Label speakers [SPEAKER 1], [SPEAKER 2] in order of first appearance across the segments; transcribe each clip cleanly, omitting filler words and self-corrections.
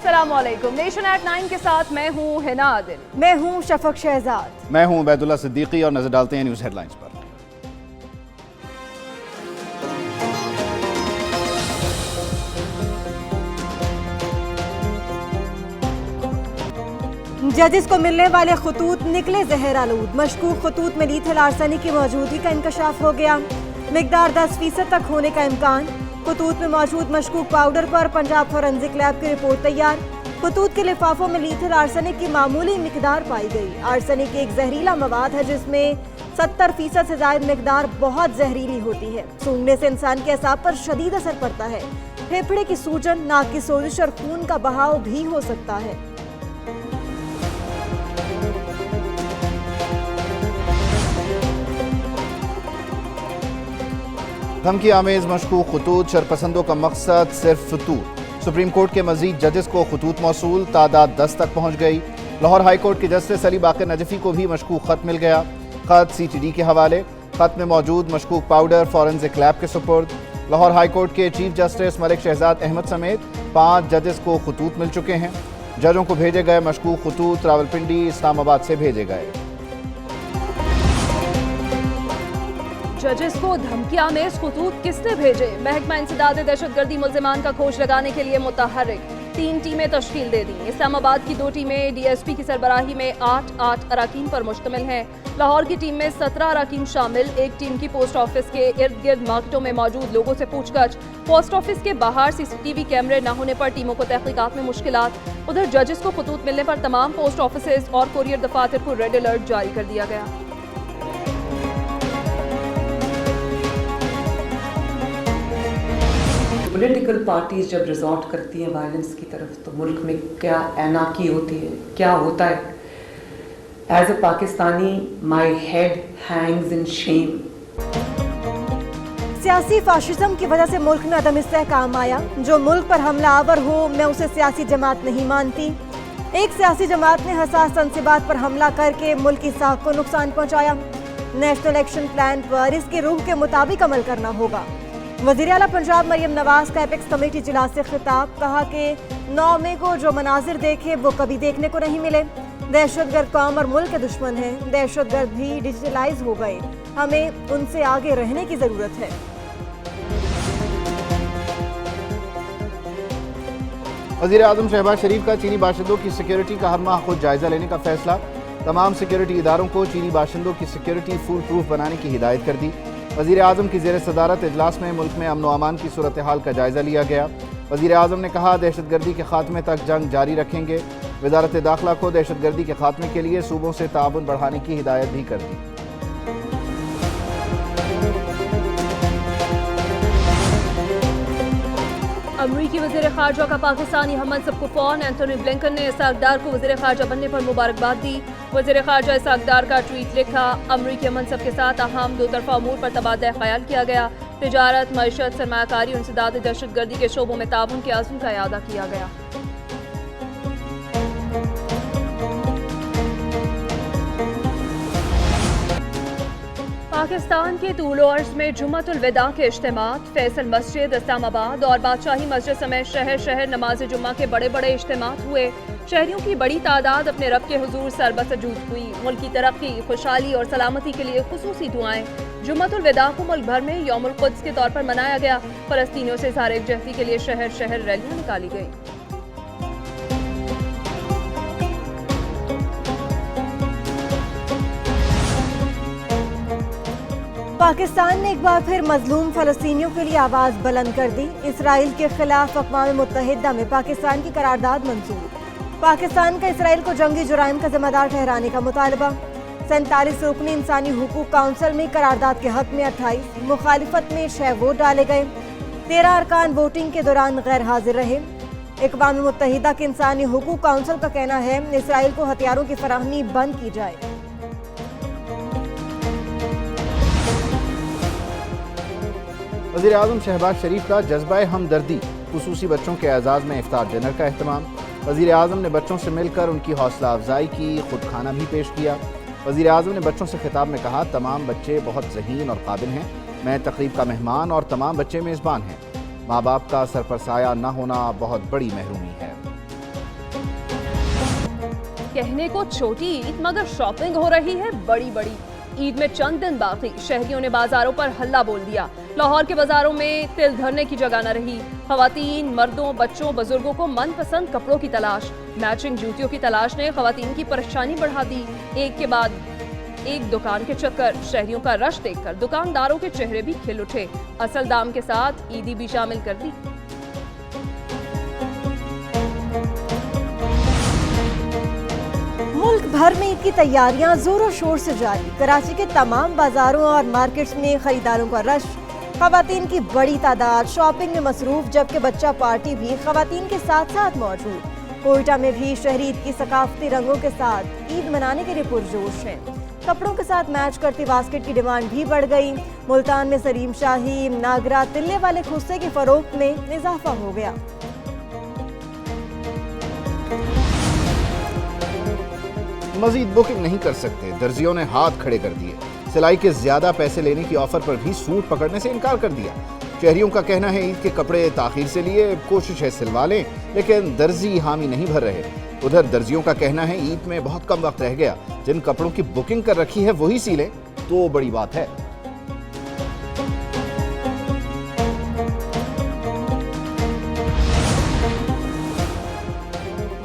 [SPEAKER 1] अस्सलाम वालेकुम। Nation eight 9 के साथ मैं हूँ हिना आदिल।
[SPEAKER 2] मैं हूँ शफक शहजाद।
[SPEAKER 3] मैं हूँ उबैदुल्ला सिद्दीकी और नजर डालते हैं न्यूज़ हेडलाइंस पर।
[SPEAKER 2] जजिस को मिलने वाले खतूत निकले जहर आलूद। मशकूक खतूत में लीथल आर्सेनिक की मौजूदगी का इंकशाफ हो गया। मिकदार 10% तक होने का इम्कान। खतूत में मौजूद मशकूक पाउडर पर पंजाब फॉरेंसिक लैब की रिपोर्ट तैयार। खतूत के लिफाफों में लीथल आर्सेनिक की मामूली मिकदार पाई गई। आर्सेनिक एक जहरीला मवाद है जिसमें 70% से ज्यादा मिकदार बहुत जहरीली होती है। सूंघने से इंसान के असाब पर शदीद असर पड़ता है। फेफड़े की सूजन, नाक की सोजिश और खून का बहाव भी हो सकता है।
[SPEAKER 3] धमकी आमेज मशकूक खतूत, शरपसंदों का मकसद सिर्फ फतूत। सुप्रीम कोर्ट के मजीद जजेस को खतूत मौसूल, तादाद 10 तक पहुंच गई। लाहौर हाई कोर्ट के जस्टिस अली बाकर नजफी को भी मशकूक खत मिल गया। खत CTD के हवाले। खत में मौजूद मशकूक पाउडर फॉरेंसिक लैब के सुपुर्द। लाहौर हाई कोर्ट के चीफ जस्टिस मलिक शहजाद अहमद समेत 5 जजेस को खतूत मिल चुके हैं। जजों को भेजे गए मशकूक खतूत रावलपिंडी, इस्लामाबाद से भेजे गए।
[SPEAKER 1] जजेस को धमकियां में खतूत किसने भेजे? महकमा इंसदाद दहशतगर्दी मुल्जिमान का खोज लगाने के लिए मुतहर्रिक। 3 टीमें तश्कील दे दी। इस्लामाबाद की 2 टीमें DSP की सरबराही में 8 अराकीन पर मुश्तमिल हैं। लाहौर की टीम में 17 अराकीन शामिल। एक टीम की पोस्ट ऑफिस के इर्द गिर्द मार्केटों में मौजूद लोगों से पूछताछ। पोस्ट ऑफिस के बाहर CCTV कैमरे न होने पर टीमों को तहकीकात में मुश्किलात। उधर जजेस को खतूत मिलने पर तमाम पोस्ट ऑफिस और कोरियर दफातर को रेड अलर्ट जारी कर दिया गया।
[SPEAKER 4] पॉलिटिकल पार्टीज जब रिजॉर्ट करती हैं वायलेंस की तरफ तो मुल्क में क्या एनाकी होती है, क्या होता है। As a Pakistani my head hangs in shame.
[SPEAKER 2] सियासी फाशिज्म की वजह से मुल्क में अदम इस्तेहकाम आया। जो मुल्क पर हमला आवर हो, मैं उसे सियासी जमात नहीं मानती। एक सियासी जमात ने हसास तनसीबात पर हमला करके मुल्क की साख को नुकसान पहुंचाया। नेशनल एक्शन प्लान पर इसके रूह के मुताबिक अमल करना होगा। वज़ीर आला पंजाब मरियम नवाज का एपेक्स कमेटी इजलास से खिताब। कहा कि 9 मई को जो मनाजिर देखे वो कभी देखने को नहीं मिले। दहशतगर्द कौम और मुल्क के दुश्मन हैं। दहशतगर्द भी डिजिटलाइज हो गए। हमें उनसे आगे रहने की जरूरत है।
[SPEAKER 3] वज़ीर आज़म शहबाज शरीफ का चीनी बाशिंदों की सिक्योरिटी का हर माह खुद जायजा लेने का फैसला। तमाम सिक्योरिटी इदारों को चीनी बाशिंदों की सिक्योरिटी फुल प्रूफ बनाने की हिदायत कर दी। वज़ीर आज़म की ज़ेर सदारत इजलास में मुल्क में अमन व अमान की सूरत हाल का जायजा लिया गया। वज़ीर आज़म ने कहा दहशतगर्दी के खात्मे तक जंग जारी रखेंगे। वज़ारत दाखिला को दहशतगर्दी के खात्मे के लिए सूबों से ताउन बढ़ाने की हिदायत भी कर दी।
[SPEAKER 1] अमरीकी वज़ीर ख़ारजा का पाकिस्तानी हम मनसब को फ़ोन। एंथोनी ब्लिंकन ने इसाक़दार को वज़ीर ख़ारजा बनने पर मुबारकबाद दी। वज़ीर ख़ारजा इसाक़दार का ट्वीट लिखा। अमरीकी हम मनसब के साथ अहम 2 तरफ़ा अमूर पर तबादला ख़याल किया गया। तिजारत, मईशत, सरमायाकारी और इंसदाद दहशतगर्दी के शोबों में ताउन के अज़्म का इआदा किया गया। पाकिस्तान के तूल अर्ज़ में जुम्मतुल विदा के इज्तिमात। फैसल मस्जिद, इस्लामाबाद और बादशाही मस्जिद समेत शहर शहर नमाज जुम्मा के बड़े बड़े इज्तिमात हुए। शहरियों की बड़ी तादाद अपने रब के हुजूर सरबसजूद हुई। मुल्क की तरक्की, खुशहाली और सलामती के लिए खुसूसी दुआएं। जुम्मतुल विदा को मुल्क भर में यौमुल कुद्स के तौर पर मनाया गया। फ़लस्तीनियों से इज़हार यकजहती के लिए शहर शहर रैलियां निकाली गई।
[SPEAKER 2] पाकिस्तान ने एक बार फिर मजलूम फ़लस्तीनियों के लिए आवाज़ बुलंद कर दी। इसराइल के खिलाफ अक़वाम मुत्तहिदा में पाकिस्तान की करारदाद मंजूर। पाकिस्तान का इसराइल को जंगी जुराइम का जिम्मेदार ठहराने का मुतालबा। 47 रुकनी इंसानी हुकूक काउंसिल में करारदाद के हक में 28, मुखालिफत में 6 वोट डाले गए। 13 अरकान वोटिंग के दौरान गैर हाजिर रहे। अक़वाम मुत्तहिदा के इंसानी हुकूक काउंसिल का कहना है इसराइल को हथियारों की फराहमी बंद की जाए।
[SPEAKER 3] वज़ीर आज़म शहबाज शरीफ का जज्बा हमदर्दी। खुसूसी बच्चों के एजाज़ में इफ्तार डिनर का अहतमाम। वज़ीर आज़म ने बच्चों से मिलकर उनकी हौसला अफजाई की। खुद खाना भी पेश किया। वज़ीर आज़म ने बच्चों से खिताब में कहा तमाम बच्चे बहुत ज़हीन और काबिल हैं। मैं तकरीब का मेहमान और तमाम बच्चे मेज़बान हैं। माँ बाप का सर पर साया न होना बहुत बड़ी महरूमी है।
[SPEAKER 1] कहने को छोटी ईद मगर शॉपिंग हो रही है बड़ी बड़ी। ईद में चंद दिन बाकी, शहरियों ने बाजारों पर हल्ला बोल दिया। लाहौर के बाजारों में तिल धरने की जगह न रही। खवातीन, मर्दों, बच्चों, बुजुर्गों को मनपसंद कपड़ों की तलाश, मैचिंग जूतियों की तलाश ने खवातीन की परेशानी बढ़ा दी। एक के बाद एक दुकान के चक्कर, शहरियों का रश देखकर दुकानदारों के चेहरे भी खिल उठे। असल दाम के साथ ईदी भी शामिल कर दी।
[SPEAKER 2] मुल्क भर में ईद की तैयारियां जोरों शोर से जारी। कराची के तमाम बाजारों और मार्केट्स में खरीदारों का रश, खवातीन की बड़ी तादाद शॉपिंग में मसरूफ, जबकि बच्चा पार्टी भी खवातीन के साथ साथ मौजूद। कोयटा में भी शहरी ईद की सकाफती रंगों के साथ ईद मनाने के लिए पुरजोश हैं। कपड़ों के साथ मैच करती बास्केट की डिमांड भी बढ़ गई। मुल्तान में सलीम शाही, नागरा, तिल्ले वाले खुस्से की फरोख्त में इजाफा हो गया।
[SPEAKER 3] मजीद बुकिंग नहीं कर सकते, दर्जियों ने हाथ खड़े कर दिए। सिलाई के ज्यादा पैसे लेने की ऑफर पर भी सूट पकड़ने से इनकार कर दिया। शहरियों का कहना है ईद के कपड़े ताखीर से लिए, कोशिश है सिलवा लें, लेकिन दर्जी हामी नहीं भर रहे। उधर दर्जियों का कहना है ईद में बहुत कम वक्त रह गया, जिन कपड़ों की बुकिंग कर रखी है वही सिलें तो बड़ी बात है।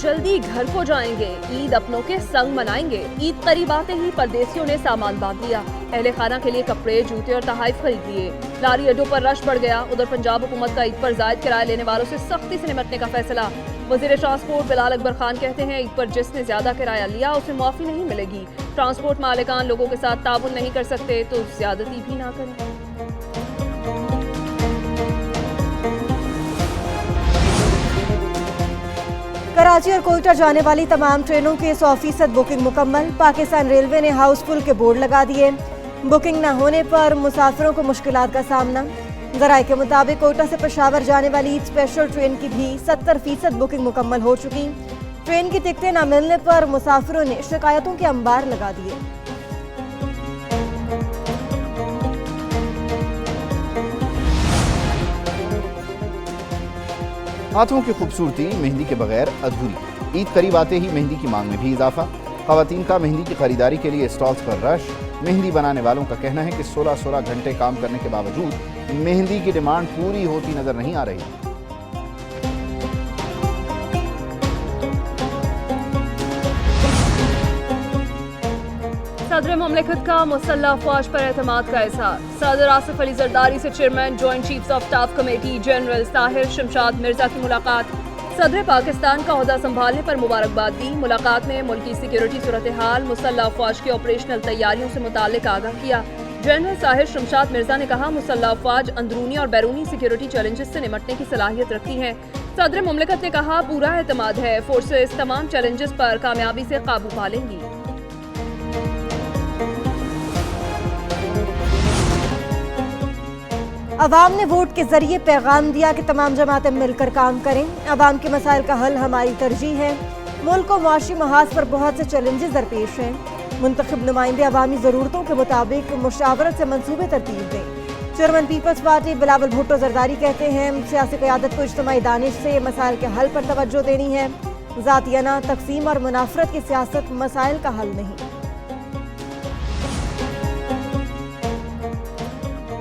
[SPEAKER 1] जल्दी घर को जाएंगे, ईद अपनों के संग मनाएंगे। ईद करीब आते ही परदेसियों ने सामान बांध लिया। अहले खाना के लिए कपड़े, जूते और तहाइफ खरीद लिए। लारी अड्डों पर रश बढ़ गया। उधर पंजाब हुकूमत का ईद पर जायद किराया लेने वालों से सख्ती से निपटने का फैसला। वजीर ट्रांसपोर्ट बिलाल अकबर खान कहते हैं ईद पर जिसने ज्यादा किराया लिया उसे माफी नहीं मिलेगी। ट्रांसपोर्ट मालिकान लोगों के साथ ताउन नहीं कर सकते तो ज्यादती भी ना करें।
[SPEAKER 2] कराची और कोयटा जाने वाली तमाम ट्रेनों के 100% बुकिंग मुकम्मल। पाकिस्तान रेलवे ने हाउसफुल के बोर्ड लगा दिए। बुकिंग न होने पर मुसाफिरों को मुश्किलात का सामना। ज़राए के मुताबिक कोयटा से पेशावर जाने वाली ईद स्पेशल ट्रेन की भी 70% बुकिंग मुकम्मल हो चुकी। ट्रेन की टिकटें न मिलने पर मुसाफिरों ने शिकायतों के अंबार लगा दिए।
[SPEAKER 3] हाथों की खूबसूरती मेहंदी के बगैर अधूरी। ईद करीब आते ही मेहंदी की मांग में भी इजाफा। खवातीन का मेहंदी की खरीदारी के लिए स्टॉल्स पर रश। मेहंदी बनाने वालों का कहना है कि 16-16 घंटे काम करने के बावजूद मेहंदी की डिमांड पूरी होती नजर नहीं आ रही।
[SPEAKER 1] सदर मुमलिकत का मुसल्लह अफवाज पर एतमाद का इजहार। सदर आसिफ अली जरदारी से chairman joint chiefs of staff committee general Tahir Shamshad Mirza की मुलाकात। सदर पाकिस्तान का ओहदा संभालने पर मुबारकबाद दी। मुलाकात में मुल्की सिक्योरिटी सूरत हाल, मुसल्लह अफवाज की ऑपरेशनल तैयारियों से मुताल्लिक आगाह किया। जनरल ताहिर शमशाद मिर्जा ने कहा मुसल्लह अफवाज अंदरूनी और बैरूनी सिक्योरिटी चैलेंजेस से निपटने की सलाहियत रखती हैं। सदर मुमलिकत ने कहा पूरा एतमाद है फोर्सेस तमाम चैलेंजेस पर कामयाबी से काबू पा लेंगी।
[SPEAKER 2] अवाम ने वोट के जरिए पैगाम दिया कि तमाम जमातें मिलकर काम करें। अवाम के मसाइल का हल हमारी तरजीह है। मुल्क को मुआशी महाज पर बहुत से चैलेंजेस दरपेश हैं। मुंतखब नुमाइंदे अवामी ज़रूरतों के मुताबिक मुशावरत से मंसूबे तरतीब दें। Chairman Peoples Party Bilawal Bhutto Zardari कहते हैं सियासी क़यादत को इज्तिमाई दानिश से मसाइल के हल पर तवज्जो देनी है। ज़ातियाना तकसीम और मुनाफरत की सियासत मसाइल का हल नहीं।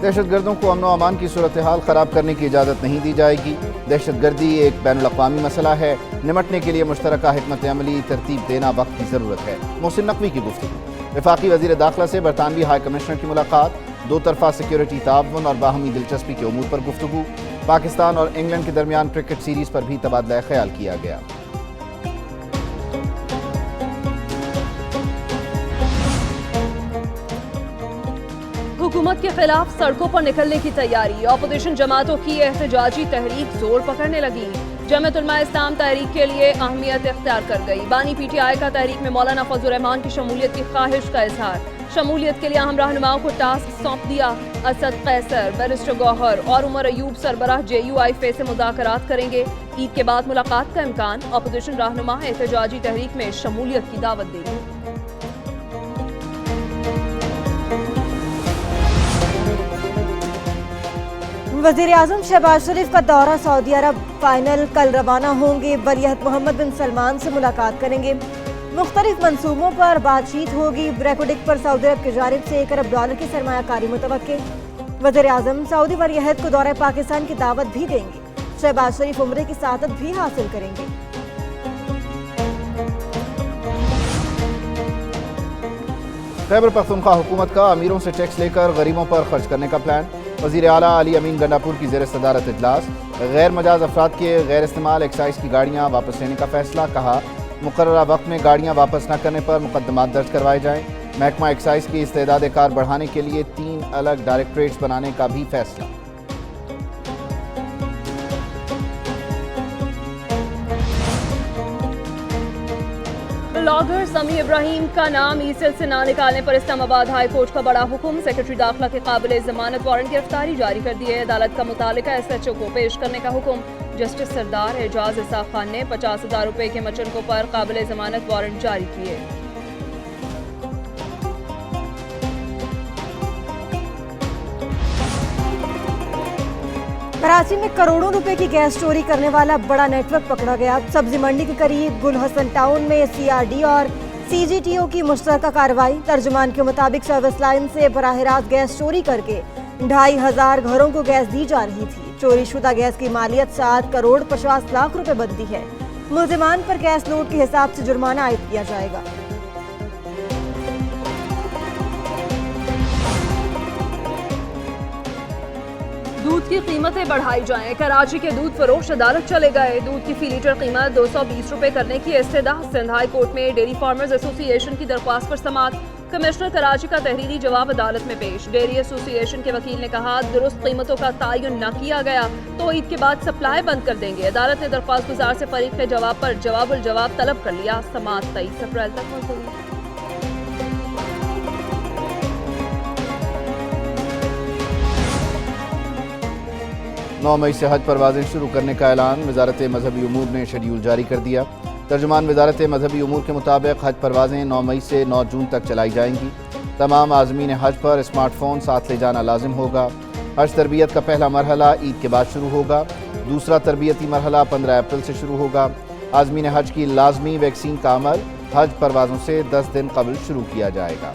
[SPEAKER 3] दहशतगर्दों को अमन व अमान की सूरत हाल ख़राब करने की इजाज़त नहीं दी जाएगी। दहशतगर्दी एक बैनुल-अक़वामी मसला है। निपटने के लिए मुश्तरका हिकमत अमली तरतीब देना वक्त की ज़रूरत है। मोहसिन नकवी की गुफ्तगू। वफाकी वज़ीर दाखिला से बरतानवी हाई कमिश्नर की मुलाकात। दो तरफ़ा सिक्योरिटी ताउन और बाहमी दिलचस्पी के उमूर पर गुफ्तगू। पाकिस्तान और इंग्लैंड के दरमियान क्रिकेट सीरीज़ पर भी तबादला ख्याल किया गया।
[SPEAKER 1] हुकूमत के खिलाफ सड़कों पर निकलने की तैयारी। अपोजिशन जमातों की एहतजाजी तहरीक जोर पकड़ने लगी। जमात उलमा इस्लाम तहरीक के लिए अहमियत इख्तियार कर गई। बानी PTI का तहरीक में मौलाना फजल रहमान की शमूलियत की ख्वाहिश का इजहार। शमूलियत के लिए अहम रहनुमाओं को टास्क सौंप दिया। असद कैसर, बैरिस्टर गौहर और उमर अयूब सरबराह JUIFA से मुज़ाकरात करेंगे। ईद के बाद मुलाकात का इम्कान। अपोजिशन रहनुमा एहतजाजी तहरीक में शमूलियत की दावत देंगे।
[SPEAKER 2] वज़ीर आज़म शहबाज शरीफ का दौरा सऊदी अरब फाइनल। कल रवाना होंगे। वलीअहद मोहम्मद बिन सलमान से मुलाकात करेंगे। मुख्तलिफ मंसूबों पर बातचीत होगी। ब्रेकोडिक पर सऊदी अरब की जानिब से $1 अरब की सरमायाकारी मुतवक्के। वज़ीर आज़म सऊदी वलीअहद को दौरे पाकिस्तान की दावत भी देंगे। शहबाज शरीफ उम्रे की सआदत भी हासिल करेंगे।
[SPEAKER 3] खैबर पख्तूनख्वा हुकूमत का अमीरों से टैक्स लेकर गरीबों पर खर्च करने का प्लान। वज़ीर आला अली अमीन गंडापुर की ज़ेर सदारत इजलास। गैर मजाज अफराद के गैर इस्तेमाल एक्साइज की गाड़ियाँ वापस लेने का फैसला। कहा मुकर्ररा वक्त में गाड़ियाँ वापस न करने पर मुकदमात दर्ज करवाए जाएँ। महकमा एक्साइज की इस्तेदाद कार बढ़ाने के लिए 3 अलग डायरेक्टरेट्स बनाने का भी फैसला।
[SPEAKER 1] ब्लॉगर समी इब्राहिम का नाम ईसेल से ना निकालने पर इस्लामाबाद हाई कोर्ट का बड़ा हुक्म। सेक्रेटरी दाखिला के काबिल जमानत वारंट गिरफ्तारी जारी कर दी है। अदालत का मुतालिका SHO को पेश करने का हुक्म। जस्टिस सरदार एजाज इसाक खान ने 50,000 रुपए के मचनकों पर काबिल जमानत वारंट जारी किए।
[SPEAKER 2] कराची में करोड़ों रुपए की गैस चोरी करने वाला बड़ा नेटवर्क पकड़ा गया। सब्जी मंडी के करीब गुल हसन टाउन में CRD और CGTO की मुश्तरका कार्रवाई। तर्जुमान के मुताबिक सर्विस लाइन से बराह रास्त गैस चोरी करके 2,500 घरों को गैस दी जा रही थी। चोरी शुदा गैस की मालियत 7 करोड़ 50 लाख रुपए बनती है। मुल्जिमान पर गैस लोड के हिसाब से जुर्माना आयद किया जाएगा।
[SPEAKER 1] दूध की कीमतें बढ़ाई जाएं। कराची के दूध फरोश अदालत चले गए। दूध की फी लीटर कीमत 220 रुपए करने की इस्तदा। सिंध हाई कोर्ट में डेयरी फार्मर्स एसोसिएशन की दरख्वास्त पर समाअत। कमिश्नर कराची का तहरीरी जवाब अदालत में पेश। डेयरी एसोसिएशन के वकील ने कहा दुरुस्त कीमतों का तयन न किया गया तो ईद के बाद सप्लाई बंद कर देंगे। अदालत ने दरख्वास्त गुजार से फरीक के जवाब पर जवाबुल जवाब तलब कर लिया। समाअत 23 अप्रैल तक मुलतवी।
[SPEAKER 3] 9 मई से हज परवाज़ें शुरू करने का ऐलान। वज़ारत मजहबी उमूर ने शेड्यूल जारी कर दिया। तर्जुमान वज़ारत मजहबी उमूर के मुताबिक हज परवाज़ें 9 मई से 9 जून तक चलाई जाएंगी। तमाम आज़मीन हज पर स्मार्टफोन साथ ले जाना लाजिम होगा। हज तरबियत का पहला मरहला ईद के बाद शुरू होगा। दूसरा तरबियती मरहला 15 अप्रैल से शुरू होगा। आज़मीन हज की लाजमी वैक्सीन का अमल हज परवाज़ों से 10 दिन कबल शुरू किया जाएगा।